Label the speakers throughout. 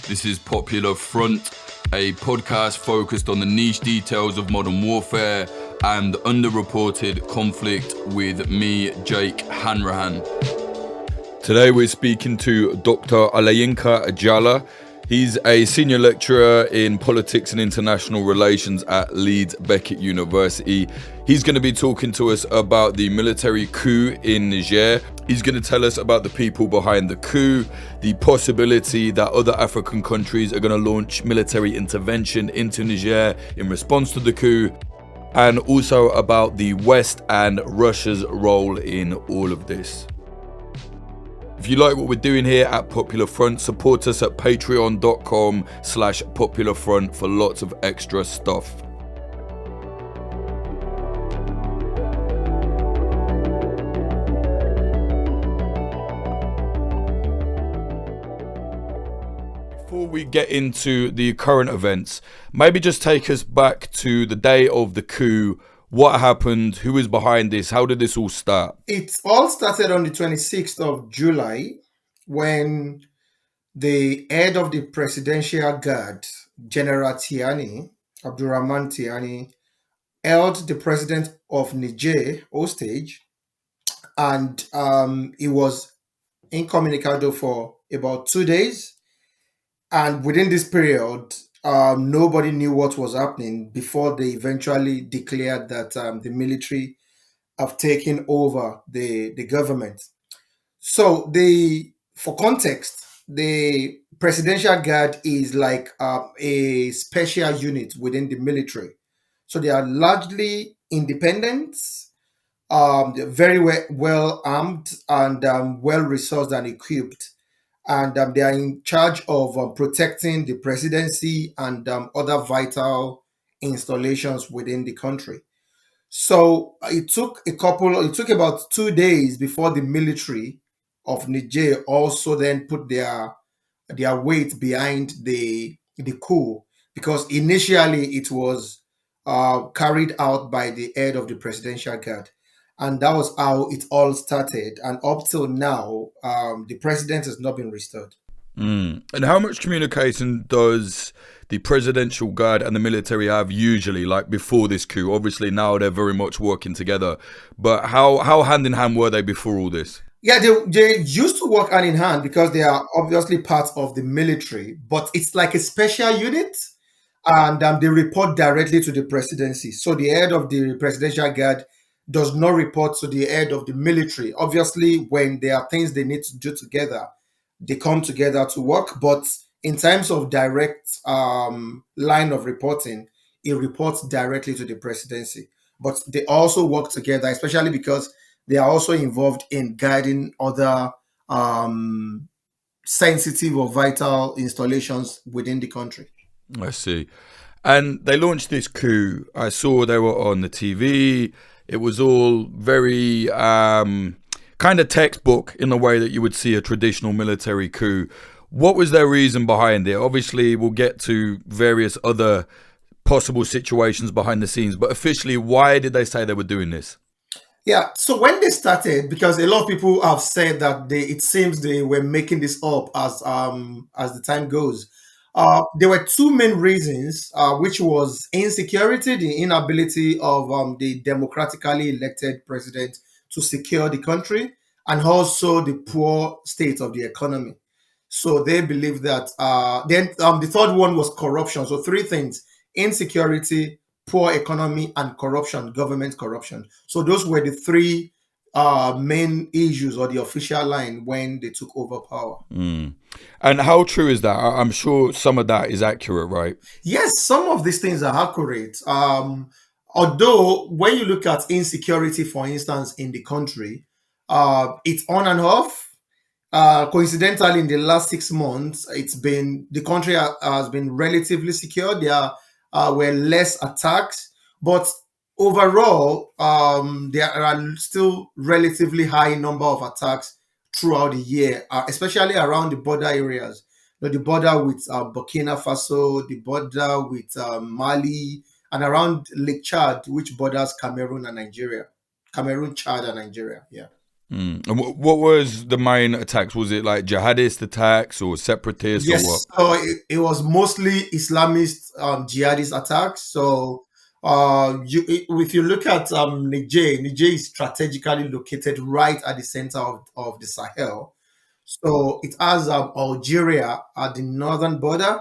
Speaker 1: This is Popular Front, a podcast focused on the niche details of modern warfare and underreported conflict with me, Jake Hanrahan. Today we're speaking to Dr. Olayinka Ajala. He's a senior lecturer in politics and international relations at Leeds Beckett University. He's going to be talking to us about the military coup in Niger. He's going to tell us about the people behind the coup, the possibility that other African countries are going to launch military intervention into Niger in response to the coup, and also about the West and Russia's role in all of this. If you like what we're doing here at Popular Front, support us at patreon.com/popularfront for lots of extra stuff. Before we get into the current events, maybe just take us back to the day of the coup. What happened? Who is behind this? How did this all start?
Speaker 2: It all started on the 26th of July when the head of the Presidential Guard, General Tiani, Abdurrahman Tiani, held the president of Niger hostage, and he was incommunicado for about 2 days. And within this period, nobody knew what was happening before they eventually declared that the military have taken over the government. So for context, the Presidential Guard is like a special unit within the military. So they are largely independent, they're very well armed and well resourced and equipped. And they are in charge of protecting the presidency and other vital installations within the country. So it took about 2 days before the military of Niger also then put their weight behind the coup, because initially it was carried out by the head of the Presidential Guard. And that was how it all started. And up till now, the president has not been restored.
Speaker 1: And how much communication does the Presidential Guard and the military have usually, like before this coup? Obviously now they're very much working together. But how hand in hand were they before all this?
Speaker 2: Yeah, they used to work hand in hand because they are obviously part of the military, but it's like a special unit, and they report directly to the presidency. So the head of the Presidential Guard does not report to the head of the military. Obviously, when there are things they need to do together, they come together to work. But in terms of direct line of reporting, it reports directly to the presidency. But they also work together, especially because they are also involved in guiding other sensitive or vital installations within the country.
Speaker 1: I see. And they launched this coup. I saw they were on the TV. It was all very kind of textbook in the way that you would see a traditional military coup. What was their reason behind it? Obviously, we'll get to various other possible situations behind the scenes, but officially, why did they say they were doing this?
Speaker 2: Yeah, so when they started, because a lot of people have said that it seems they were making this up as the time goes. There were two main reasons, which was insecurity, the inability of the democratically elected president to secure the country, and also the poor state of the economy. So they believe that. Then the third one was corruption. So three things: insecurity, poor economy, and corruption, government corruption. So those were the three main issues, or the official line, when they took over power.
Speaker 1: And how true is that? I'm sure some of that is accurate, right?
Speaker 2: Yes, some of these things are accurate. Although when you look at insecurity, for instance, in the country, it's on and off. Coincidentally, in the last 6 months, the country has been relatively secure. There were less attacks, but overall, there are still relatively high number of attacks throughout the year, especially around the border areas. The border with Burkina Faso, the border with Mali, and around Lake Chad, which borders Cameroon, Chad, and Nigeria. Yeah.
Speaker 1: And what was the main attacks? Was it like jihadist attacks or separatists or what?
Speaker 2: Yes, so it was mostly Islamist jihadist attacks. So if you look at Niger is strategically located right at the center of the Sahel. So it has Algeria at the northern border,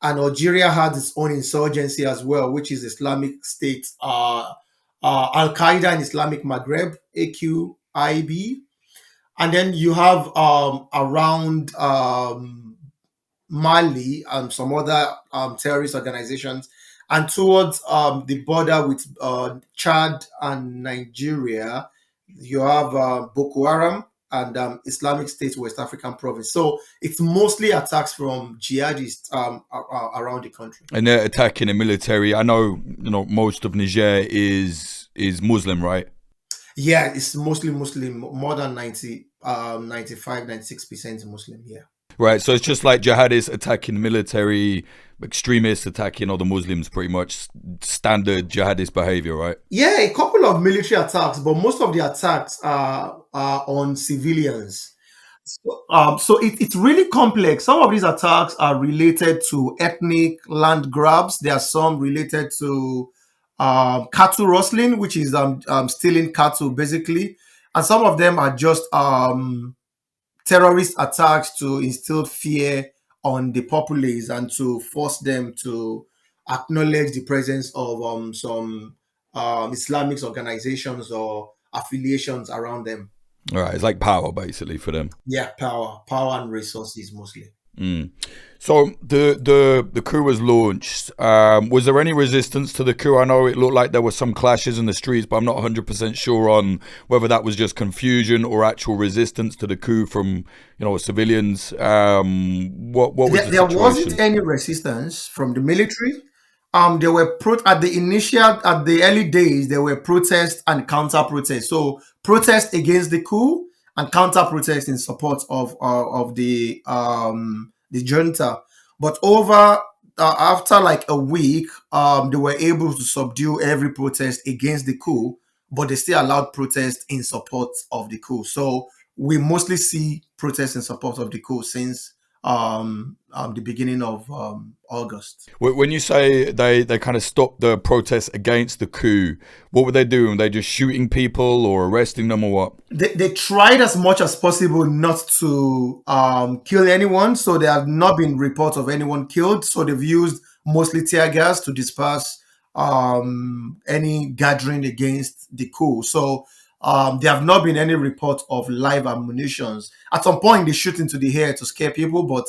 Speaker 2: and Algeria has its own insurgency as well, which is Islamic State, Al Qaeda and Islamic Maghreb, AQIB. And then you have around Mali and some other terrorist organizations, and towards the border with Chad and Nigeria, you have Boko Haram and Islamic State West African Province. So it's mostly attacks from jihadists around the country.
Speaker 1: And they're attacking the military. I know, most of Niger is Muslim, right?
Speaker 2: Yeah, it's mostly Muslim, more than 95, 96% Muslim. Yeah.
Speaker 1: Right. So it's just like jihadists attacking the military, extremists attacking other Muslims, pretty much standard jihadist behavior, right?
Speaker 2: Yeah, a couple of military attacks, but most of the attacks are on civilians. So it's really complex. Some of these attacks are related to ethnic land grabs. There are some related to cattle rustling, which is stealing cattle, basically. And some of them are just terrorist attacks to instill fear on the populace and to force them to acknowledge the presence of some Islamic organizations or affiliations around them.
Speaker 1: All right. It's like power, basically, for them.
Speaker 2: Yeah, power and resources mostly.
Speaker 1: Mm. So the coup was launched. Was there any resistance to the coup? I know it looked like there were some clashes in the streets, but I'm not 100% sure on whether that was just confusion or actual resistance to the coup from civilians. What was the
Speaker 2: There
Speaker 1: situation?
Speaker 2: wasn't any resistance from the military. There were at the early days there were protests and counter protests. So protests against the coup and counter protests in support of the junta. But after like a week, they were able to subdue every protest against the coup, but they still allowed protests in support of the coup. So we mostly see protests in support of the coup since the beginning of August.
Speaker 1: When you say they kind of stopped the protests against the coup, what were they doing? Were they just shooting people or arresting them or what?
Speaker 2: They tried as much as possible not to kill anyone, so there have not been reports of anyone killed. So they've used mostly tear gas to disperse any gathering against the coup. So there have not been any reports of live ammunitions. At some point, they shoot into the air to scare people, but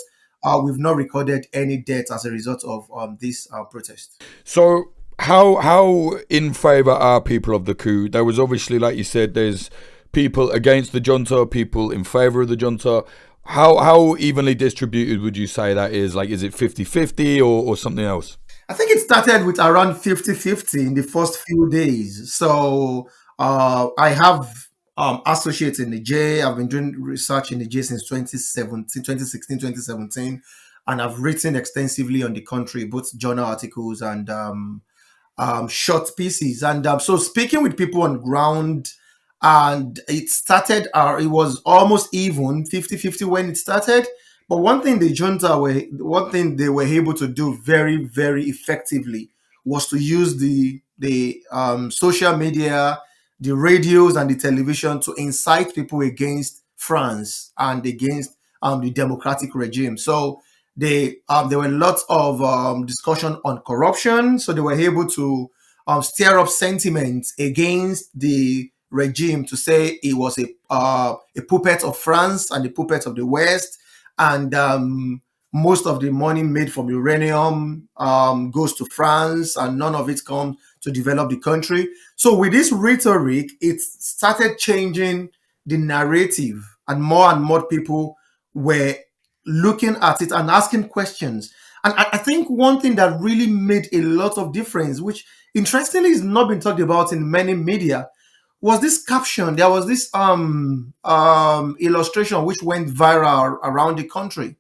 Speaker 2: we've not recorded any deaths as a result of this protest.
Speaker 1: So how in favor are people of the coup? There was obviously, like you said, there's people against the junta, people in favor of the junta. How evenly distributed would you say that is? Like, is it 50-50 or something else?
Speaker 2: I think it started with around 50-50 in the first few days. So I have associates in Niger. I've been doing research in Niger since 2016, 2017, and I've written extensively on the country, both journal articles and short pieces. And so speaking with people on ground, and it was almost even 50-50 when it started. But one thing they were able to do very, very effectively was to use the social media, the radios, and the television to incite people against France and against the democratic regime. So there were lots of discussion on corruption. So they were able to stir up sentiment against the regime to say it was a puppet of France and a puppet of the West, and most of the money made from uranium goes to France, and none of it comes to develop the country. So with this rhetoric, it started changing the narrative, and more people were looking at it and asking questions. And I think one thing that really made a lot of difference, which interestingly is not been talked about in many media, was this caption. There was this illustration which went viral around the country,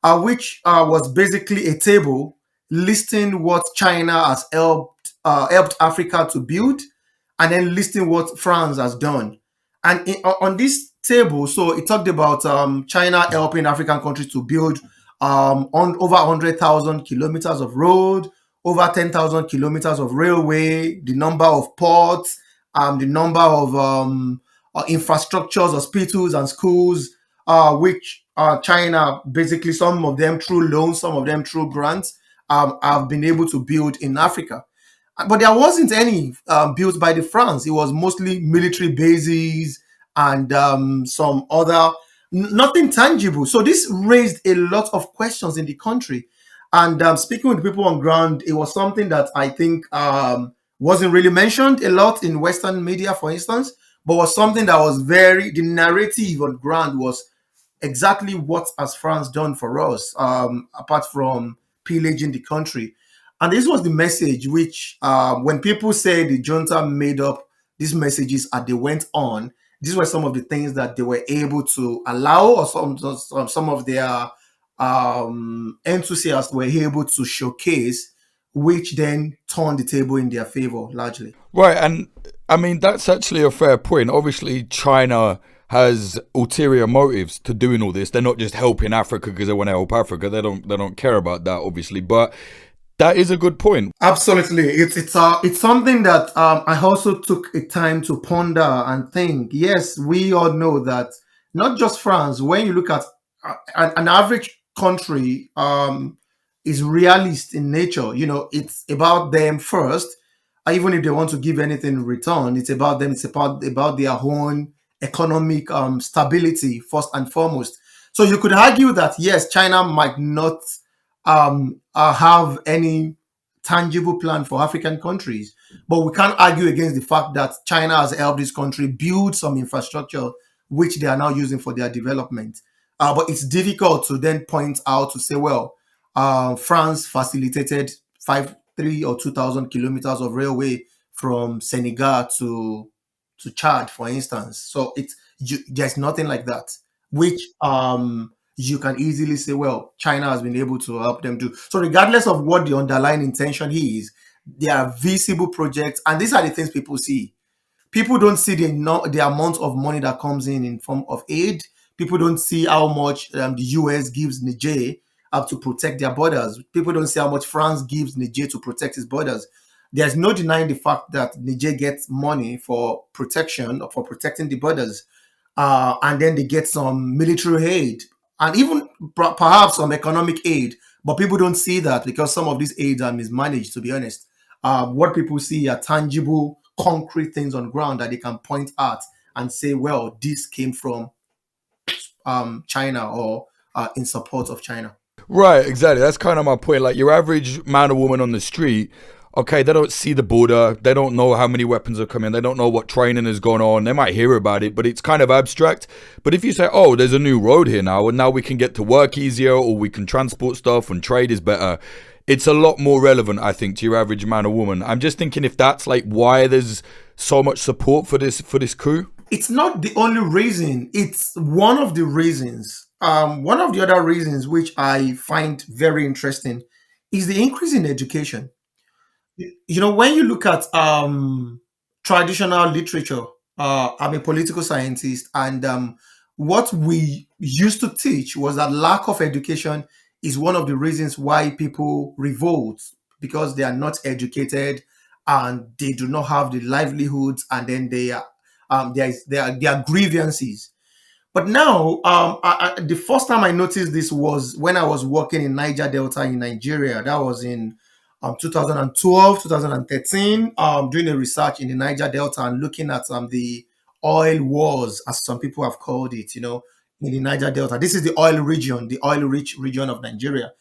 Speaker 2: which was basically a table listing what China has helped Africa to build, and then listing what France has done. And on this table, so it talked about China helping African countries to build on over 100,000 kilometers of road, over 10,000 kilometers of railway, the number of ports, the number of infrastructures, hospitals, and schools, which China, basically, some of them through loans, some of them through grants, have been able to build in Africa. But there wasn't any built by the France. It was mostly military bases and some other, nothing tangible. So this raised a lot of questions in the country. And speaking with people on ground, it was something that I think wasn't really mentioned a lot in Western media, for instance, but was something that was very, the narrative on ground was exactly what has France done for us, apart from pillaging the country. And this was the message which, when people say the junta made up these messages and they went on, these were some of the things that they were able to allow, or some of their enthusiasts were able to showcase, which then turned the table in their favor largely.
Speaker 1: Right, and I mean that's actually a fair point. Obviously, China has ulterior motives to doing all this. They're not just helping Africa because they want to help Africa. They don't care about that, obviously. But that is a good point.
Speaker 2: Absolutely, it's something that I also took a time to ponder and think. Yes, we all know that not just France. When you look at an average country, is realist in nature. It's about them first. Even if they want to give anything in return, it's about them. It's about their own economic stability first and foremost. So you could argue that yes, China might not have any tangible plan for African countries. But we can't argue against the fact that China has helped this country build some infrastructure which they are now using for their development. But it's difficult to then point out to say, well, France facilitated 3 or 2,000 kilometers of railway from Senegal to Chad, for instance. So there's nothing like that, which you can easily say, well, China has been able to help them do. So regardless of what the underlying intention is, there are visible projects, and these are the things people see. People don't see the amount of money that comes in form of aid. People don't see how much the US gives Niger to protect their borders. People don't see how much France gives Niger to protect its borders. There's no denying the fact that Niger gets money for protection, or for protecting the borders, and then they get some military aid and even perhaps some economic aid. But people don't see that because some of these aids are mismanaged, to be honest. What people see are tangible, concrete things on ground that they can point at and say, well, this came from China, or in support of China.
Speaker 1: Right, exactly. That's kind of my point. Like your average man or woman on the street, okay, they don't see the border. They don't know how many weapons are coming. They don't know what training is going on. They might hear about it, but it's kind of abstract. But if you say, oh, there's a new road here now, and now we can get to work easier, or we can transport stuff and trade is better, it's a lot more relevant, I think, to your average man or woman. I'm just thinking if that's like why there's so much support for this coup.
Speaker 2: It's not the only reason. It's one of the reasons. One of the other reasons which I find very interesting is the increase in education. When you look at traditional literature, I'm a political scientist, and what we used to teach was that lack of education is one of the reasons why people revolt, because they are not educated and they do not have the livelihoods, and then there are grievances. But now, the first time I noticed this was when I was working in Niger Delta in Nigeria. That was in 2012, 2013, doing a research in the Niger Delta and looking at the oil wars, as some people have called it, in the Niger Delta. This is the oil region, the oil-rich region of Nigeria.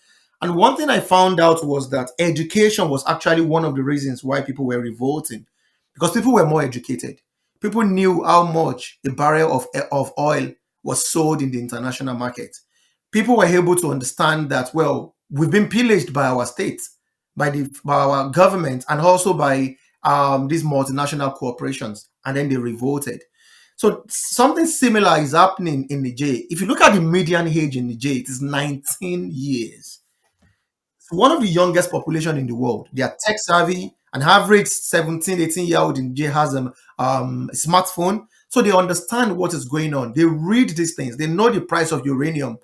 Speaker 2: And one thing I found out was that education was actually one of the reasons why people were revolting, because people were more educated. People knew how much a barrel of oil was sold in the international market. People were able to understand that, well, we've been pillaged by our state, by our government, and also by these multinational corporations, and then they revolted. So something similar is happening in Niger. If you look at the median age in Niger, it is 19 years. It's one of the youngest population in the world. They are tech savvy. An average 17, 18-year-old in Niger has a smartphone. So they understand what is going on. They read these things. They know the price of uranium.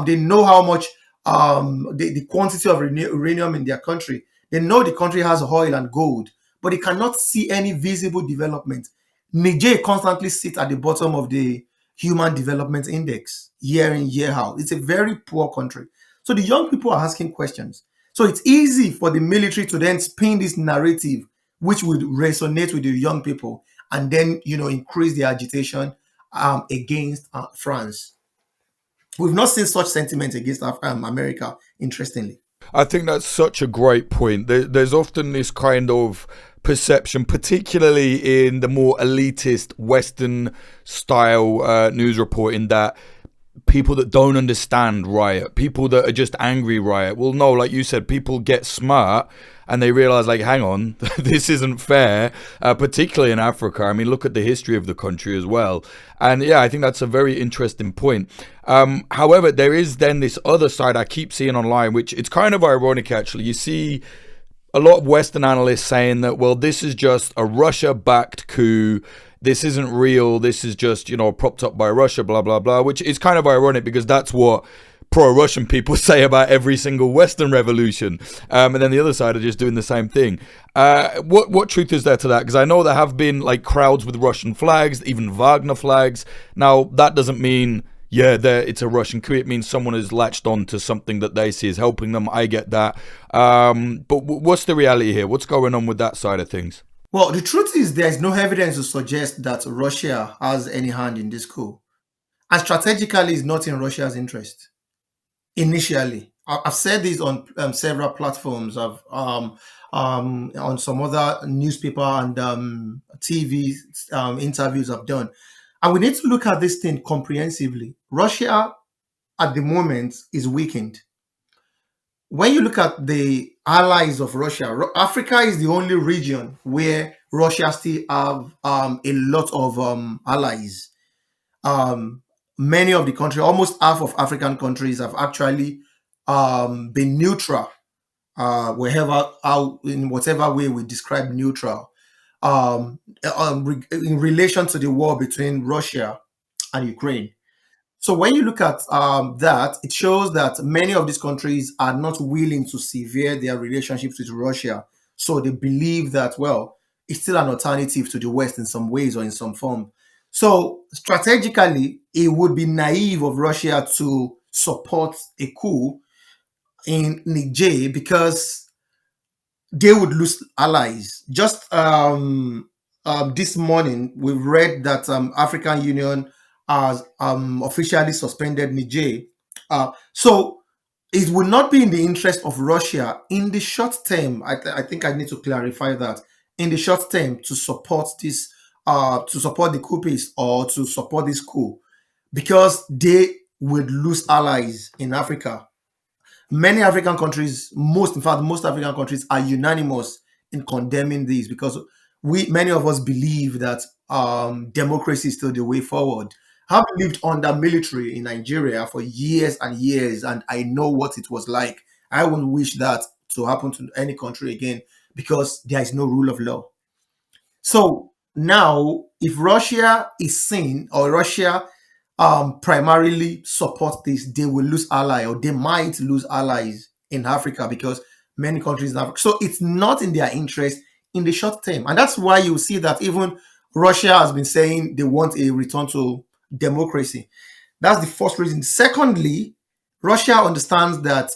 Speaker 2: They know how much the quantity of uranium in their country. They know the country has oil and gold, but they cannot see any visible development. Niger constantly sits at the bottom of the Human Development Index year in, year out. It's a very poor country. So the young people are asking questions. So it's easy for the military to then spin this narrative, which would resonate with the young people, and then increase the agitation against France. We've not seen such sentiment against America, interestingly.
Speaker 1: I think that's such a great point. There's often this kind of perception, particularly in the more elitist Western style news reporting, that people that don't understand riot, people that are just angry riot. Well, no, like you said, people get smart and they realize, like, hang on, this isn't fair, particularly in Africa. I mean, look at the history of the country as well. And yeah, I think that's a very interesting point. However, there is then this other side I keep seeing online, which it's kind of ironic, actually. You see a lot of Western analysts saying that, well, this is just a Russia-backed coup. This isn't real. This is just, propped up by Russia, blah, blah, blah, which is kind of ironic because that's what pro-Russian people say about every single Western revolution. And then the other side are just doing the same thing. What truth is there to that? Because I know there have been like crowds with Russian flags, even Wagner flags. Now, that doesn't mean, it's a Russian coup. It means someone has latched on to something that they see as helping them. I get that. But what's the reality here? What's going on with that side of things?
Speaker 2: Well, the truth is there is no evidence to suggest that Russia has any hand in this coup. And strategically, it's not in Russia's interest. Initially, I've said this on several platforms, on some other newspaper and TV interviews I've done. And we need to look at this thing comprehensively. Russia, at the moment, is weakened. When you look at the allies of Russia, Africa is the only region where Russia still have a lot of allies. Many of the countries, almost half of African countries, have actually been neutral, in whatever way we describe neutral, in relation to the war between Russia and Ukraine. So when you look at that, it shows that many of these countries are not willing to sever their relationships with Russia. So they believe that, well, it's still an alternative to the West in some ways or in some form. So strategically, it would be naive of Russia to support a coup in Niger because they would lose allies. Just this morning, we've read that African Union has officially suspended Niger. So it would not be in the interest of Russia in the short term. I think I need to clarify that in the short term to support this, to support the coupists or to support this coup, because they would lose allies in Africa. Many African countries, most African countries are unanimous in condemning this because many of us believe that democracy is still the way forward. I've lived under military in Nigeria for years and years, and I know what it was like. I wouldn't wish that to happen to any country again because there is no rule of law. So now, if Russia is seen or Russia primarily support this, they will lose ally or they might lose allies in Africa because many countries in Africa. So it's not in their interest in the short term. And that's why you see that even Russia has been saying they want a return to democracy. That's the first reason. Secondly, Russia understands that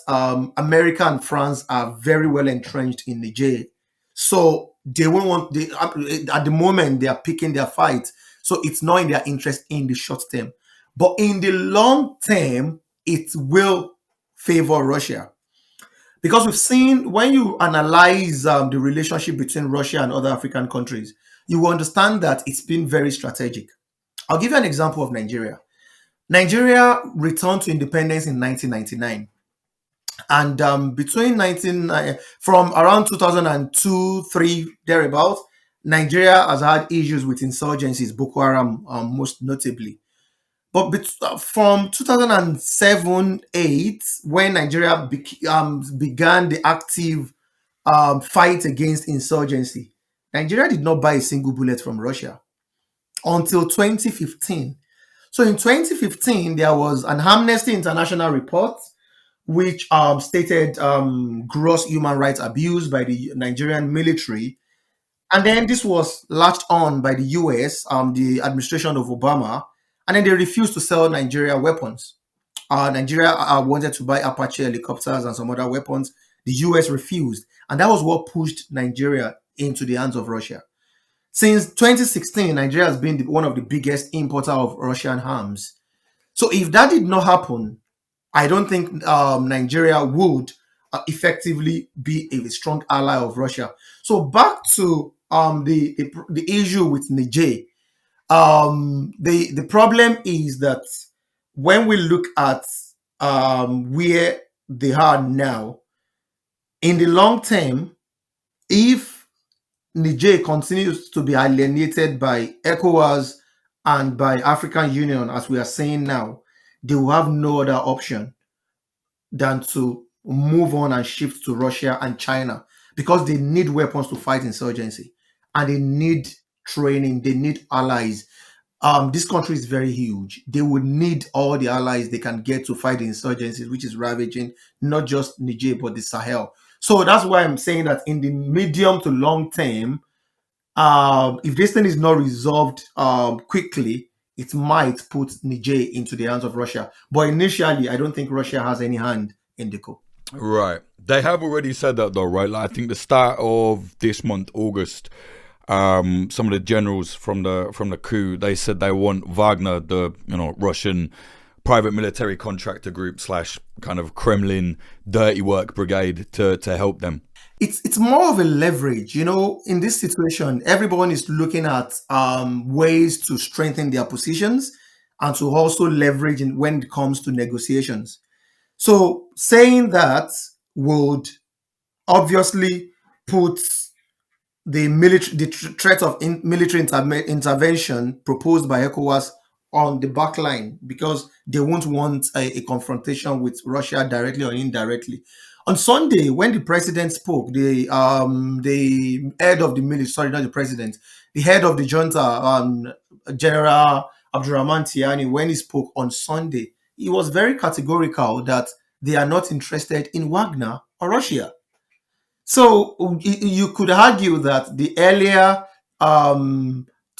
Speaker 2: America and France are very well entrenched in Niger. So they won't want, at the moment, they are picking their fight. So it's not in their interest in the short term. But in the long term, it will favor Russia. Because we've seen, when you analyze the relationship between Russia and other African countries, you will understand that it's been very strategic. I'll give you an example of Nigeria. Nigeria returned to independence in 1999. And from around 2002, 3, thereabouts, Nigeria has had issues with insurgencies, Boko Haram most notably. But from 2007-8, when Nigeria began the active fight against insurgency, Nigeria did not buy a single bullet from Russia. until 2015. So in 2015, there was an Amnesty International report which stated gross human rights abuse by the Nigerian military. And then this was latched on by the US, the administration of Obama, and then they refused to sell Nigeria weapons. Nigeria wanted to buy Apache helicopters and some other weapons. The US refused. And that was what pushed Nigeria into the hands of Russia. Since 2016, Nigeria has been one of the biggest importer of Russian arms. So if that did not happen, I don't think Nigeria would effectively be a strong ally of Russia. So back to the issue with Niger. The problem is that when we look at where they are now, in the long term, if Niger continues to be alienated by ECOWAS and by African Union, as we are saying now, they will have no other option than to move on and shift to Russia and China because they need weapons to fight insurgency and they need training, they need allies. This country is very huge. They would need all the allies they can get to fight the insurgencies, which is ravaging not just Niger but the Sahel. So that's why I'm saying that in the medium to long term, if this thing is not resolved quickly, it might put Niger into the hands of Russia. But initially, I don't think Russia has any hand in the coup.
Speaker 1: Right. They have already said that though, right? Like, I think the start of this month, August, some of the generals from the coup, they said they want Wagner, the Russian private military contractor group slash kind of Kremlin dirty work brigade to help them.
Speaker 2: It's more of a leverage, in this situation, everyone is looking at ways to strengthen their positions and to also leverage when it comes to negotiations. So saying that would obviously put the threat of military intervention proposed by ECOWAS on the back line because they won't want a confrontation with Russia directly or indirectly. On Sunday, when the president spoke, the head of the military, sorry, not the president, the head of the junta, General Abdurrahman Tiani, when he spoke on Sunday, he was very categorical that they are not interested in Wagner or Russia. So you could argue that the earlier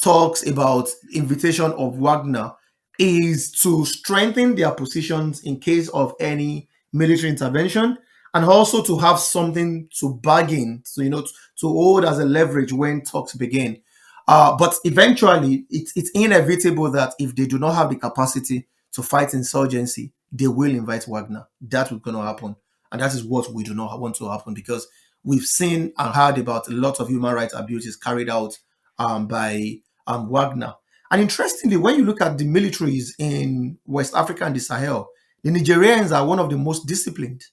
Speaker 2: talks about invitation of Wagner is to strengthen their positions in case of any military intervention, and also to have something to bargain, so to hold as a leverage when talks begin. But eventually, it's inevitable that if they do not have the capacity to fight insurgency, they will invite Wagner. That is going to happen, and that is what we do not want to happen because we've seen and heard about a lot of human rights abuses carried out by Wagner. And interestingly, when you look at the militaries in West Africa and the Sahel, the Nigerians are one of the most disciplined.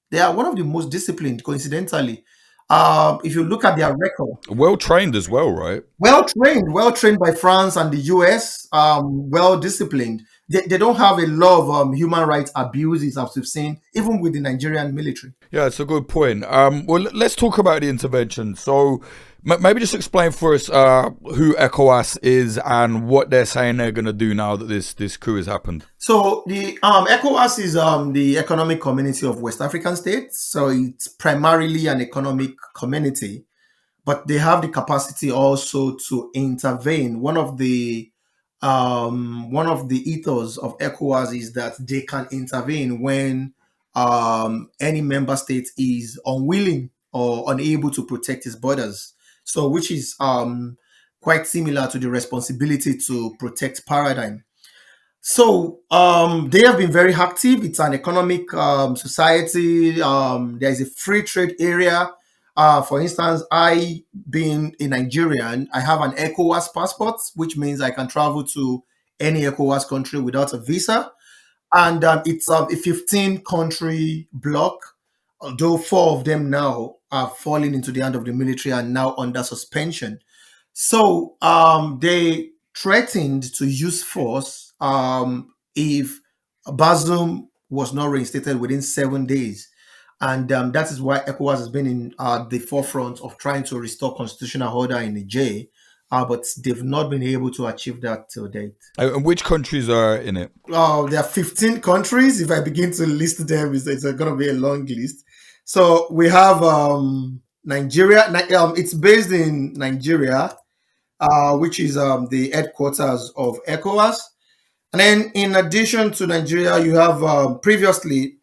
Speaker 2: They are one of the most disciplined, coincidentally. If you look at their record,
Speaker 1: Well trained as well, right?
Speaker 2: well trained by France and the US, well disciplined. They don't have a lot of human rights abuses, as we've seen, even with the Nigerian military.
Speaker 1: Yeah, it's a good point. Well, let's talk about the intervention. So maybe just explain for us who ECOWAS is and what they're saying they're going to do now that this coup has happened.
Speaker 2: So the ECOWAS is the Economic Community of West African States. So it's primarily an economic community, but they have the capacity also to intervene. One of the ethos of ECOWAS is that they can intervene when any member state is unwilling or unable to protect its borders. So, which is quite similar to the responsibility to protect paradigm. So they have been very active. It's an economic society. There is a free trade area. For instance, I, being a Nigerian, I have an ECOWAS passport, which means I can travel to any ECOWAS country without a visa. And it's a 15-country bloc, although 4 of them now are falling into the hand of the military and now under suspension. So they threatened to use force if Bazoum was not reinstated within 7 days. And that is why ECOWAS has been in the forefront of trying to restore constitutional order in Niger. but they've not been able to achieve that till date.
Speaker 1: And which countries are in it?
Speaker 2: There are 15 countries. If I begin to list them, it's going to be a long list. So we have Nigeria. It's based in Nigeria, which is the headquarters of ECOWAS. And then in addition to Nigeria, you have previously,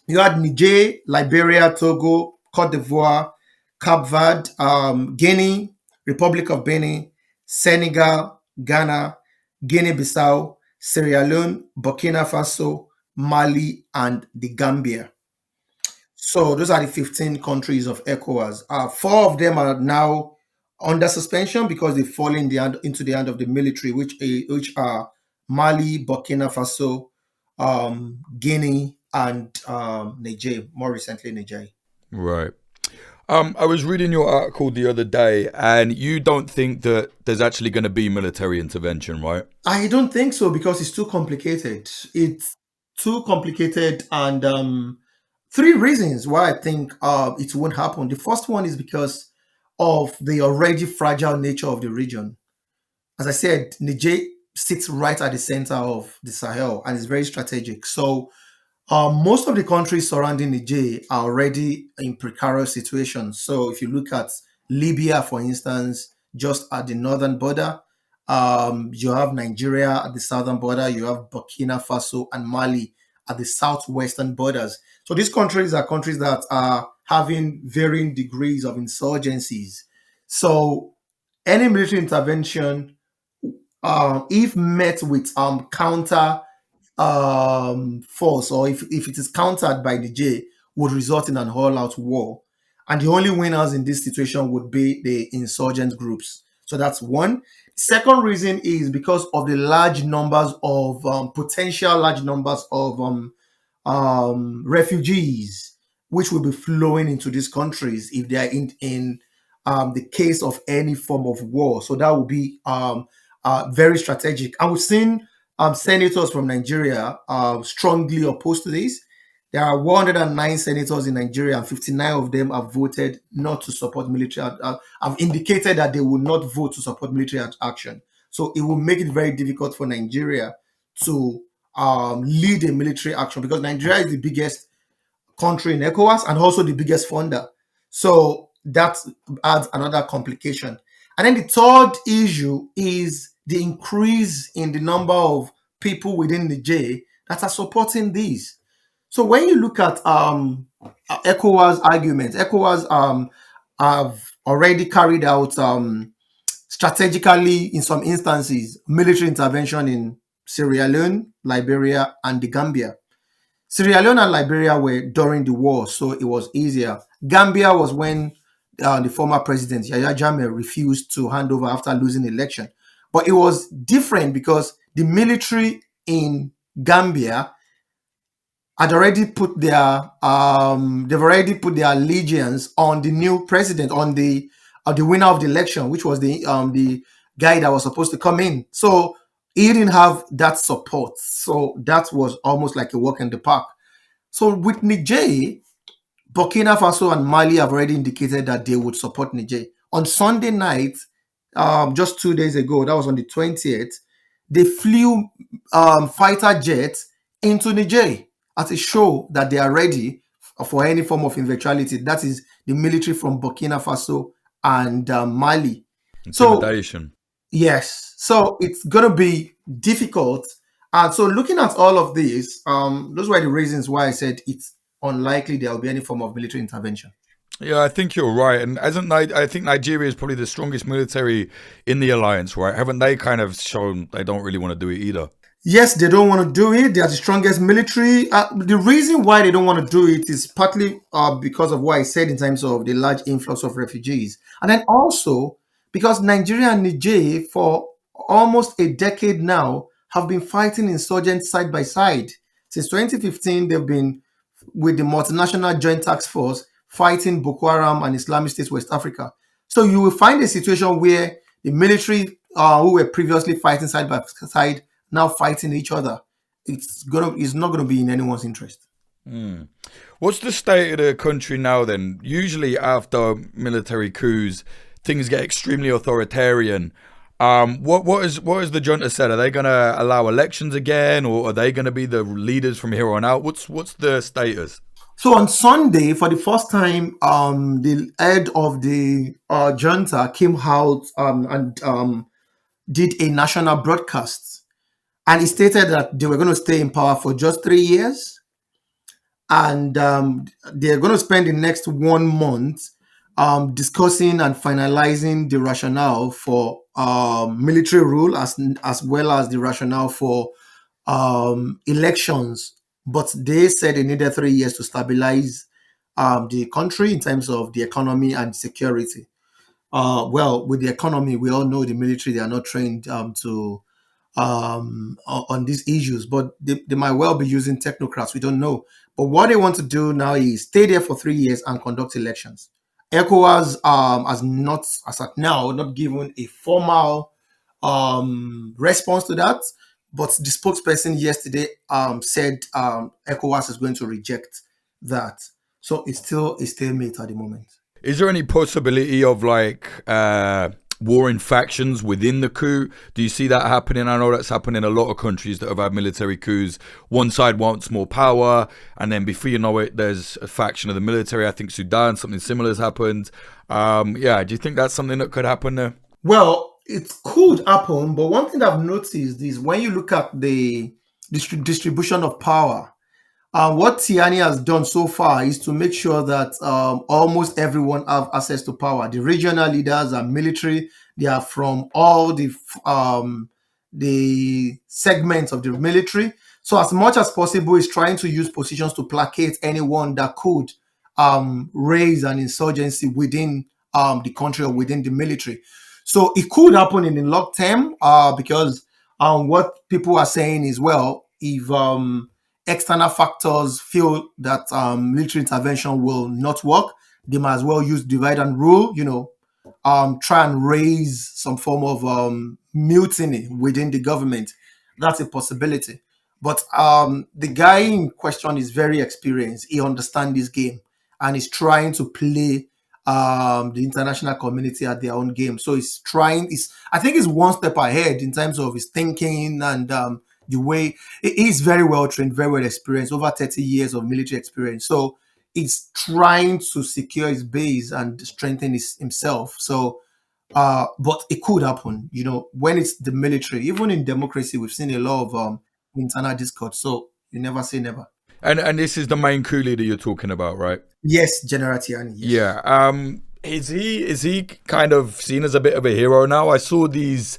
Speaker 2: you had Niger, Liberia, Togo, Cote d'Ivoire, Cape Verde, Guinea, Republic of Benin, Senegal, Ghana, Guinea-Bissau, Sierra Leone, Burkina Faso, Mali, and the Gambia. So those are the 15 countries of ECOWAS. Four of them are now under suspension because they fall into the hand of the military, which are Mali, Burkina Faso, Guinea, and Niger. More recently, Niger.
Speaker 1: Right. I was reading your article the other day, and you don't think that there's actually going to be military intervention, right?
Speaker 2: I don't think so because it's too complicated. It's too complicated, and three reasons why I think it won't happen. The first one is because of the already fragile nature of the region. As I said, Niger sits right at the center of the Sahel and is very strategic. So most of the countries surrounding Niger are already in precarious situations. So if you look at Libya, for instance, just at the northern border, you have Nigeria at the southern border, you have Burkina Faso and Mali at the southwestern borders. So these countries are countries that are having varying degrees of insurgencies. So any military intervention, if met with counter force, or if it is countered by the J, would result in an all-out war. And the only winners in this situation would be the insurgent groups. So that's one. Second reason is because of the large numbers of potential large numbers of refugees, which will be flowing into these countries if they are in the case of any form of war. So that will be very strategic. And we've seen senators from Nigeria strongly opposed to this. There are 109 senators in Nigeria, and 59 of them have voted not to support military, have indicated that they will not vote to support military action. So it will make it very difficult for Nigeria to lead a military action because Nigeria is the biggest country in ECOWAS and also the biggest funder. So that adds another complication. And then the third issue is the increase in the number of people within the J that are supporting these. So when you look at ECOWAS arguments, ECOWAS have already carried out strategically, in some instances, military intervention in Sierra Leone, Liberia, and the Gambia. Sierra Leone and Liberia were during the war, so it was easier. Gambia was when the former president, Yahya Jammeh, refused to hand over after losing the election. But it was different because the military in Gambia had already put their allegiance on the new president, on the winner of the election, which was the guy that was supposed to come in. So he didn't have that support. So that was almost like a walk in the park. So with Niger, Burkina Faso and Mali have already indicated that they would support Niger. On Sunday night, just 2 days ago, that was on the 20th, they flew fighter jets into Niger as a show that they are ready for any form of eventuality. That is the military from Burkina Faso and Mali.
Speaker 1: Intimidation.
Speaker 2: So, yes. So it's going to be difficult. And so looking at all of this, those were the reasons why I said it's unlikely there will be any form of military intervention.
Speaker 1: Yeah, I think you're right. And I think Nigeria is probably the strongest military in the alliance, right? Haven't they kind of shown they don't really want to do it either?
Speaker 2: Yes, they don't want to do it. They are the strongest military. The reason why they don't want to do it is partly because of what I said in terms of the large influx of refugees. And then also because Nigeria and Niger for almost a decade now have been fighting insurgents side by side. Since 2015, they've been with the multinational joint task force fighting Boko Haram and Islamic State West Africa. So you will find a situation where the military who were previously fighting side by side now fighting each other. It's not gonna be in anyone's interest.
Speaker 1: What's the state of the country now then? Usually after military coups, things get extremely authoritarian. What is the junta said? Are they going to allow elections again, or are they going to be the leaders from here on out? What's the status?
Speaker 2: So on Sunday, for the first time, the head of the junta came out and did a national broadcast, and he stated that they were going to stay in power for just 3 years, and they're going to spend the next 1 month discussing and finalizing the rationale for military rule as well as the rationale for elections. But they said they needed 3 years to stabilize the country in terms of the economy and security. Well, with the economy, we all know the military, they are not trained on these issues, but they might well be using technocrats. We don't know. But what they want to do now is stay there for 3 years and conduct elections. ECOWAS has not, as at now, not given a formal response to that. But the spokesperson yesterday said ECOWAS is going to reject that. So it's still a stalemate at the moment.
Speaker 1: Is there any possibility of like warring factions within the coup? Do you see that happening? I know that's happening in a lot of countries that have had military coups. One side wants more power, and then before you know it, there's a faction of the military. I think Sudan, something similar has happened. Do you think that's something that could happen there?
Speaker 2: Well, it could happen, but one thing I've noticed is when you look at the distribution of power, what Tiani has done so far is to make sure that almost everyone have access to power. The regional leaders are military. They are from all the segments of the military. So as much as possible, is trying to use positions to placate anyone that could raise an insurgency within the country or within the military. So it could happen in the long term because what people are saying is, well, if external factors feel that military intervention will not work, they might as well use divide and rule, try and raise some form of mutiny within the government. That's a possibility. But the guy in question is very experienced. He understands this game and is trying to play the international community at their own game. So I think he's one step ahead in terms of his thinking and the way he's very well trained, very well experienced, over 30 years of military experience. So he's trying to secure his base and strengthen himself. So, but it could happen, when it's the military. Even in democracy, we've seen a lot of internal discord. So you never say never.
Speaker 1: And this is the main coup leader you're talking about, right?
Speaker 2: Yes, General Tiani. Yes.
Speaker 1: Yeah. Is he kind of seen as a bit of a hero now? I saw these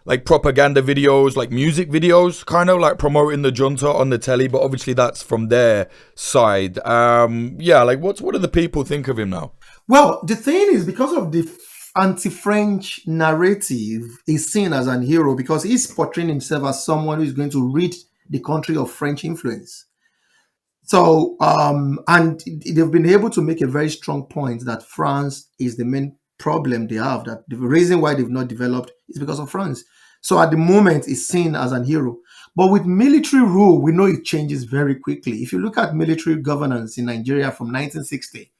Speaker 1: like propaganda videos, like music videos, kind of like promoting the junta on the telly, but obviously that's from their side. What do the people think of him now?
Speaker 2: Well, the thing is, because of the anti-French narrative, he's seen as an hero because he's portraying himself as someone who is going to rid the country of French influence. So, and they've been able to make a very strong point that France is the main problem they have, that the reason why they've not developed is because of France. So at the moment, it's seen as an hero. But with military rule, we know it changes very quickly. If you look at military governance in Nigeria from 1960,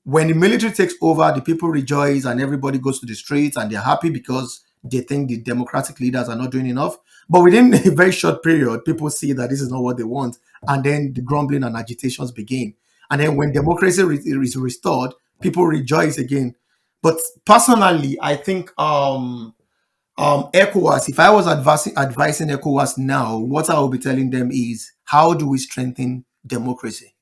Speaker 2: when the military takes over, the people rejoice and everybody goes to the streets and they're happy because they think the democratic leaders are not doing enough. But within a very short period, people see that this is not what they want. And then the grumbling and agitations begin. And then when democracy is restored, people rejoice again. But personally, I think ECOWAS, if I was advising ECOWAS now, what I will be telling them is, how do we strengthen democracy?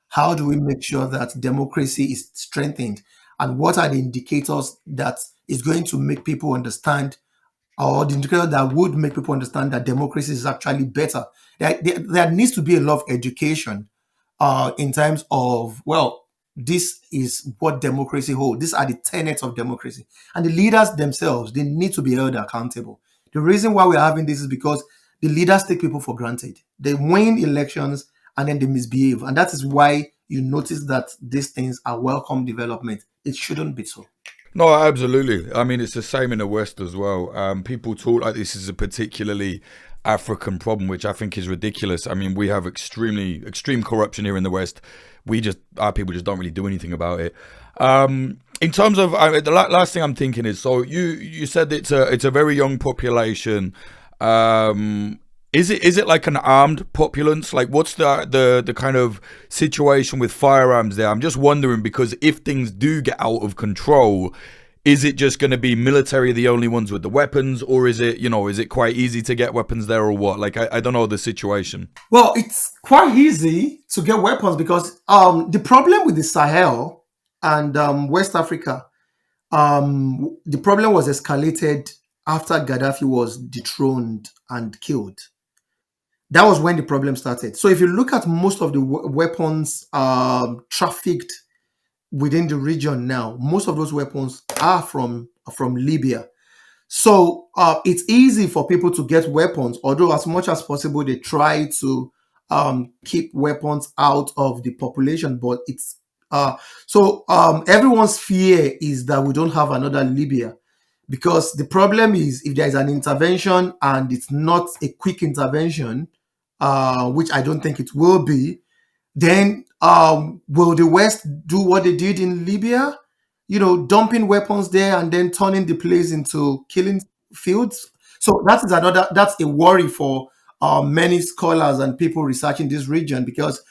Speaker 2: How do we make sure that democracy is strengthened? And what are the indicators that is going to make people understand, or the indicator that would make people understand that democracy is actually better? There needs to be a lot of education in terms of, this is what democracy holds. These are the tenets of democracy. And the leaders themselves, they need to be held accountable. The reason why we're having this is because the leaders take people for granted. They win elections and then they misbehave. And that is why you notice that these things are welcome development. It shouldn't be so.
Speaker 1: No, absolutely. I mean, it's the same in the West as well. People talk like this is a particularly African problem, which I think is ridiculous. I mean, we have extreme corruption here in the West. Our people just don't really do anything about it. In terms of the last thing I'm thinking is, so you said it's a very young population. Is it like an armed populace? Like, what's the kind of situation with firearms there? I'm just wondering, because if things do get out of control, is it just going to be military the only ones with the weapons, or is it, is it quite easy to get weapons there, or what? Like, I don't know the situation.
Speaker 2: Well, it's quite easy to get weapons because the problem with the Sahel and West Africa, the problem was escalated after Gaddafi was dethroned and killed. That was when the problem started. So if you look at most of the weapons trafficked within the region now, most of those weapons are from Libya. So it's easy for people to get weapons, although as much as possible they try to keep weapons out of the population. But it's everyone's fear is that we don't have another Libya, because the problem is if there is an intervention and it's not a quick intervention, which I don't think it will be, then will the West do what they did in Libya? Dumping weapons there and then turning the place into killing fields. So that's a worry for many scholars and people researching this region, because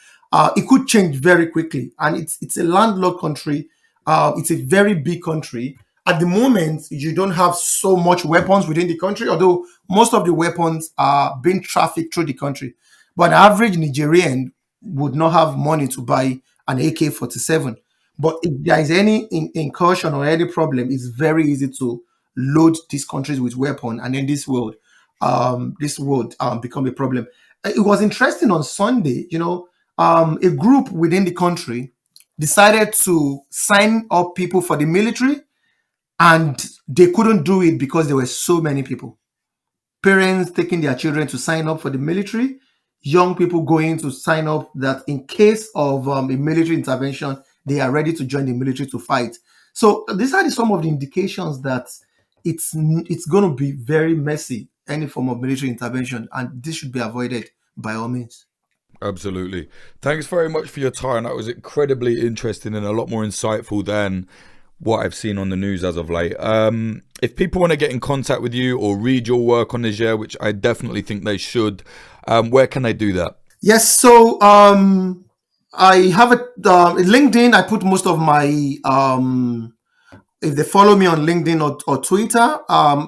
Speaker 2: it could change very quickly. And it's a landlocked country. It's a very big country. At the moment, you don't have so much weapons within the country, although most of the weapons are being trafficked through the country. But the average Nigerian would not have money to buy an AK-47. But if there is any incursion or any problem, it's very easy to load these countries with weapons, and then this would become a problem. It was interesting on Sunday, a group within the country decided to sign up people for the military, and they couldn't do it because there were so many people. Parents taking their children to sign up for the military, young people going to sign up that in case of a military intervention, they are ready to join the military to fight. So these are some of the indications that it's going to be very messy, any form of military intervention, and this should be avoided by all means.
Speaker 1: Absolutely. Thanks very much for your time. That was incredibly interesting and a lot more insightful than what I've seen on the news as of late. If people want to get in contact with you or read your work on Niger, which I definitely think they should, where can they do that?
Speaker 2: Yes, so I have a LinkedIn. I put most of my if they follow me on LinkedIn or Twitter,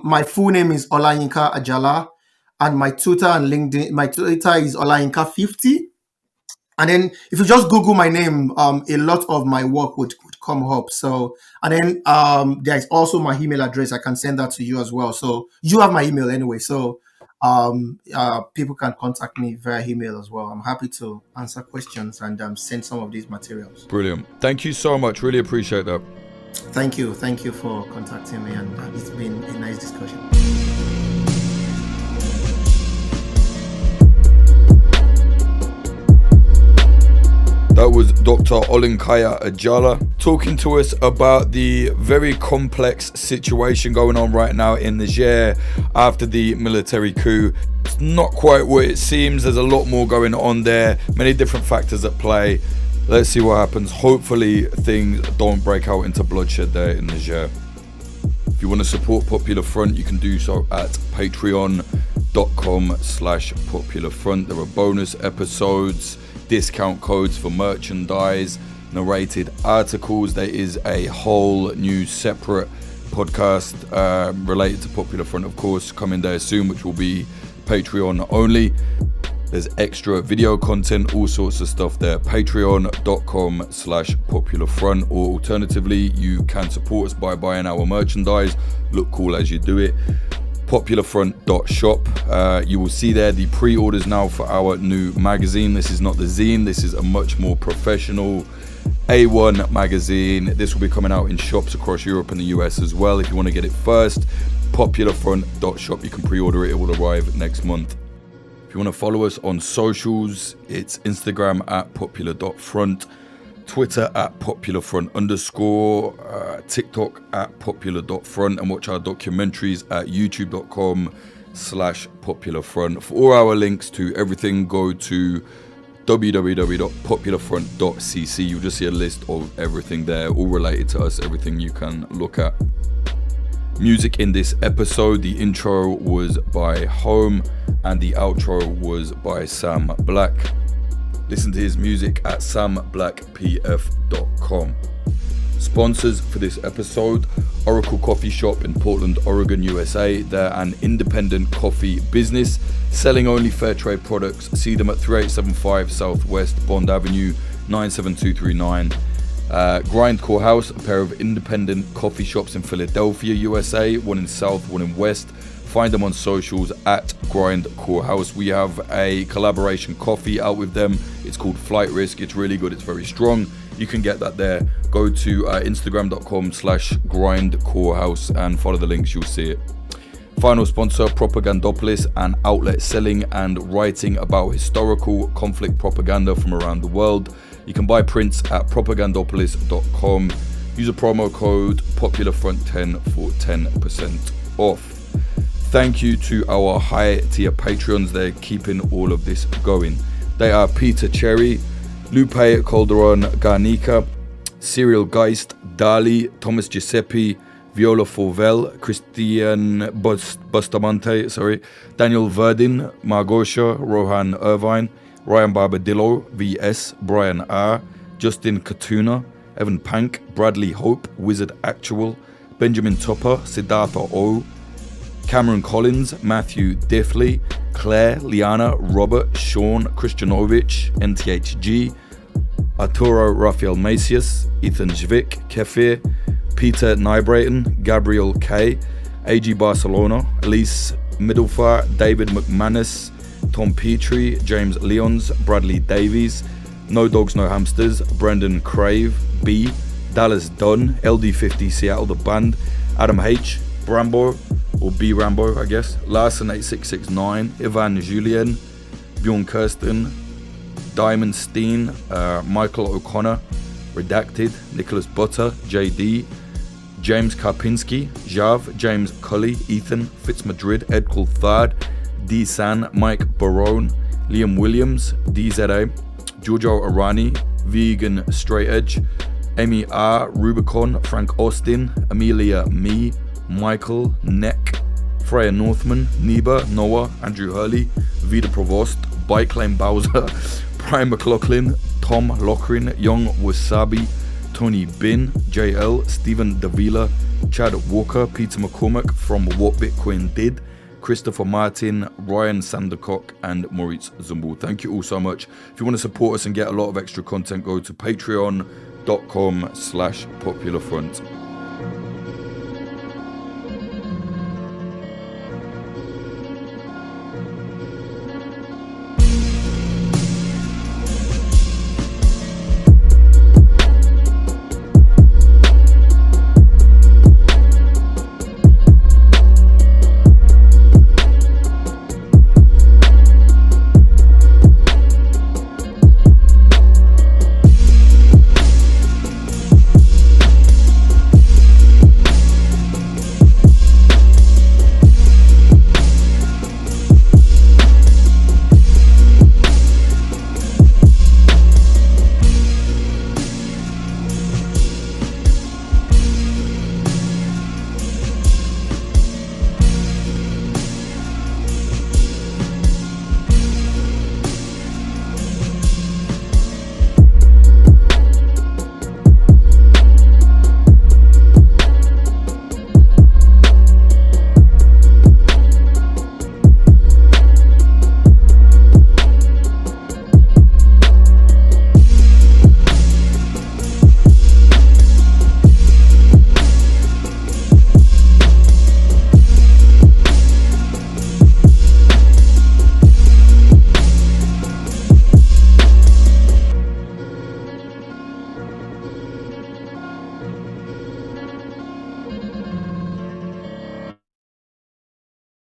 Speaker 2: my full name is Olayinka Ajala, and my Twitter and LinkedIn, my Twitter is Olayinka50. And then if you just Google my name, a lot of my work would come up. So, and then there's also my email address. I can send that to you as well. So you have my email anyway. So people can contact me via email as well. I'm happy to answer questions and send some of these materials.
Speaker 1: Brilliant. Thank you so much. Really appreciate that.
Speaker 2: Thank you for contacting me, and it's been a nice discussion.
Speaker 1: That was Dr. Olayinka Ajala talking to us about the very complex situation going on right now in Niger after the military coup. It's not quite what it seems. There's a lot more going on there, many different factors at play. Let's see what happens. Hopefully things don't break out into bloodshed there in Niger. If you want to support Popular Front, you can do so at patreon.com/Popular Front. There are bonus episodes, discount codes for merchandise, narrated articles. There is a whole new separate podcast related to Popular Front, of course, coming there soon, which will be Patreon only. There's extra video content, all sorts of stuff there. Patreon.com/Popular Front, or alternatively, you can support us by buying our merchandise. Look cool as you do it. popularfront.shop. You will see there the pre-orders now for our new magazine. This is not the zine. This is a much more professional A1 magazine. This will be coming out in shops across Europe and the US as well. If you want to get it first, popularfront.shop. You can pre-order it. It will arrive next month. If you want to follow us on socials, it's Instagram at popular.front, Twitter at popularfront_, TikTok at popular.front, and watch our documentaries at youtube.com/popularfront. For all our links to everything, go to www.popularfront.cc. You'll just see a list of everything there, all related to us, everything you can look at. Music in this episode, the intro was by Home and the outro was by Sam Black. Listen to his music at samblackpf.com. Sponsors for this episode: Oracle Coffee Shop in Portland, Oregon, USA. They're an independent coffee business selling only fair trade products. See them at 3875 Southwest Bond Avenue, 97239. Grindcore House, a pair of independent coffee shops in Philadelphia, USA. One in South, one in West. Find them on socials at Grindcore House. We have a collaboration coffee out with them. It's called Flight Risk. It's really good. It's very strong. You can get that there. Go to Instagram.com/grindcorehouse and follow the links. You'll see it. Final sponsor, Propagandopolis, an outlet selling and writing about historical conflict propaganda from around the world. You can buy prints at propagandopolis.com. Use a promo code POPULARFRONT10 for 10% off. Thank you to our high tier Patreons. They're keeping all of this going. They are Peter Cherry, Lupe Calderon Garnica, Cyril Geist, Dali, Thomas Giuseppe, Viola Forvel, Christian Bustamante, Daniel Verdin, Margosha, Rohan Irvine, Ryan Barbadillo, VS, Brian R, Justin Katuna, Evan Pank, Bradley Hope, Wizard Actual, Benjamin Tupper, Siddhartha O, Cameron Collins, Matthew Diffley, Claire, Liana, Robert, Sean, Christianovich, NTHG, Arturo Rafael Macias, Ethan Zvik, Kefir, Peter Nybrayton, Gabriel K, AG Barcelona, Elise Middlefar, David McManus, Tom Petrie, James Leons, Bradley Davies, No Dogs No Hamsters, Brendan Crave, B, Dallas Dunn, LD50 Seattle the Band, Adam H, Brambo, or B Rambo I guess, Larson 8669, Ivan Julien, Bjorn Kirsten, Diamond Steen, Michael O'Connor, Redacted, Nicholas Butter, JD, James Karpinski, Jav, James Cully, Ethan, Fitzmadrid, Ed Coulthard, D San, Mike Barone, Liam Williams, DZA, Giorgio Arani, Vegan Straight Edge, Amy R, Rubicon, Frank Austin, Amelia Me, Michael Neck, Freya Northman, Neba, Noah, Andrew Hurley, Vida Provost, Bike Lane Bowser, Brian McLaughlin, Tom Lochrin, Young Wasabi, Tony Bin, JL, Stephen Davila, Chad Walker, Peter McCormack from What Bitcoin Did, Christopher Martin, Ryan Sandercock, and Maurice Zumbul. Thank you all so much. If you want to support us and get a lot of extra content, go to patreon.com/popularfront.